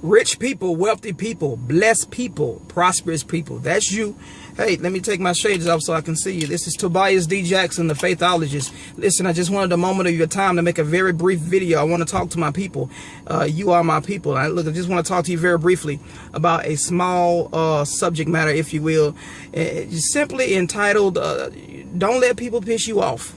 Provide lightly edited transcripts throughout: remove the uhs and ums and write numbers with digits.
Rich people, wealthy people, blessed people, prosperous people. That's you. Hey, let me take my shades off so I can see you. This is Tobias D. Jackson, the Faithologist. Listen, I just wanted a moment of your time to make a very brief video. I want to talk to my people. You are my people. I just want to talk to you very briefly about a small subject matter, if you will. It's simply entitled, Don't Let People Piss You Off.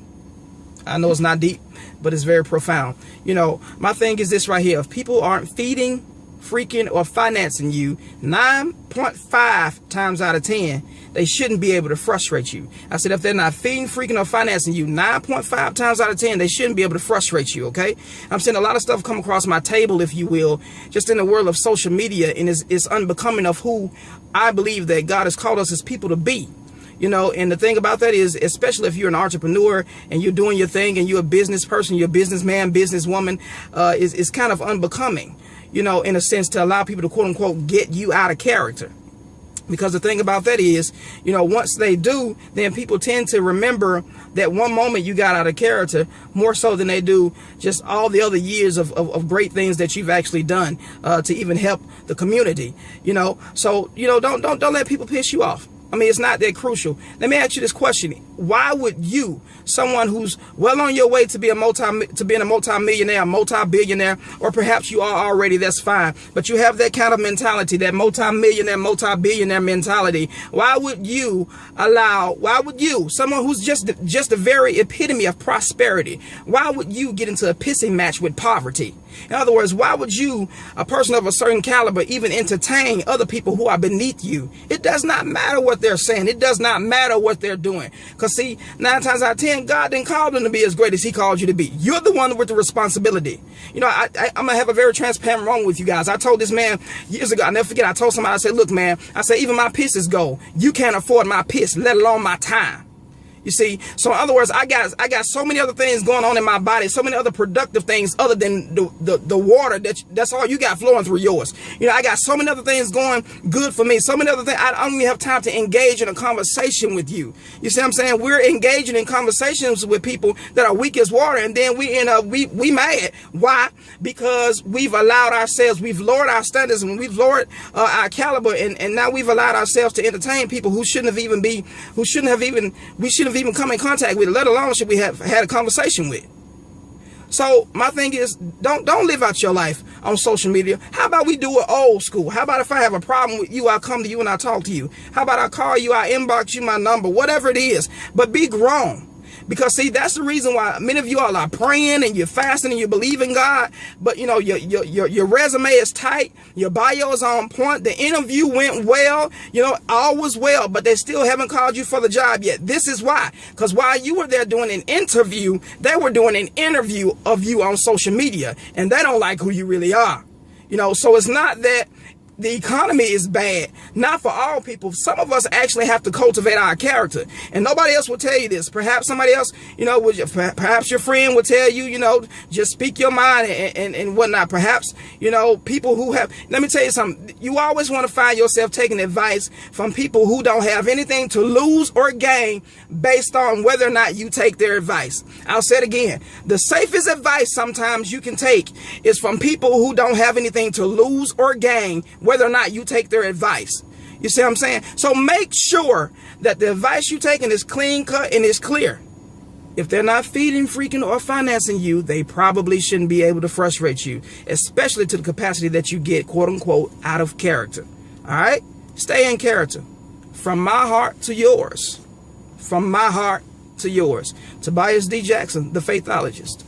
I know it's not deep, but it's very profound. You know, my thing is this right here. If people aren't feeding, freaking, or financing you 9.5 times out of 10, they shouldn't be able to frustrate you. I said, if they're not feeding, freaking, or financing you 9.5 times out of 10, they shouldn't be able to frustrate you. Okay, I'm seeing a lot of stuff come across my table, if you will, just in the world of social media, and it's unbecoming of who I believe that God has called us as people to be. You know, and the thing about that is, especially if you're an entrepreneur and you're doing your thing and you're a business person, you're a businessman, businesswoman, is kind of unbecoming, you know, in a sense, to allow people to quote unquote get you out of character. Because the thing about that is, you know, once they do, then people tend to remember that one moment you got out of character more so than they do just all the other years of great things that you've actually done to even help the community, you know. So, you know, don't let people piss you off. I mean, it's not that crucial. Let me ask you this question. Why would you, someone who's well on your way to being a multi-millionaire, a multi-billionaire, or perhaps you are already, that's fine, but you have that kind of mentality, that multi-millionaire, multi-billionaire mentality, why would you, someone who's just the very epitome of prosperity, why would you get into a pissing match with poverty? In other words, why would you, a person of a certain caliber, even entertain other people who are beneath you? It does not matter what they're saying. It does not matter what they're doing. Because see, 9 times out of 10, God didn't call them to be as great as he called you to be. You're the one with the responsibility. You know, I'm going to have a very transparent moment with you guys. I told this man years ago, I'll never forget, I told somebody, I said, look, man, I said, even my piss is gold. You can't afford my piss, let alone my time. You see, so in other words, I got so many other things going on in my body, so many other productive things other than the water that's all you got flowing through yours. You know, I got so many other things going good for me, so many other things. I don't even have time to engage in a conversation with you. You see what I'm saying? We're engaging in conversations with people that are weak as water, and then we end up we mad. Why? Because we've allowed ourselves, we've lowered our standards, and we've lowered our caliber, and now we've allowed ourselves to entertain people who shouldn't have even come in contact with, let alone should we have had a conversation with. So my thing is, don't live out your life on social media. How about we do it old school? How about if I have a problem with you, I'll come to you and I'll talk to you? How about I call you, I inbox you my number, whatever it is, but be grown. Because see, that's the reason why many of you all are praying and you're fasting and you believe in God, but you know, your resume is tight, your bio is on point, the interview went well, you know, all was well, but they still haven't called you for the job yet. This is why. Because while you were there doing an interview, they were doing an interview of you on social media, and they don't like who you really are. You know, so it's not that the economy is bad, not for all people. Some of us actually have to cultivate our character, and nobody else will tell you this. Perhaps somebody else, you know, perhaps your friend will tell you, you know, just speak your mind and whatnot. Perhaps, you know, people who have, let me tell you something, you always want to find yourself taking advice from people who don't have anything to lose or gain based on whether or not you take their advice. I'll say it again. The safest advice sometimes you can take is from people who don't have anything to lose or gain, whether or not you take their advice. You see what I'm saying? So make sure that the advice you're taking is clean cut and is clear. If they're not feeding, freaking, or financing you, they probably shouldn't be able to frustrate you, especially to the capacity that you get, quote unquote, out of character. All right? Stay in character. From my heart to yours. From my heart to yours. Tobias D. Jackson, the Faithologist.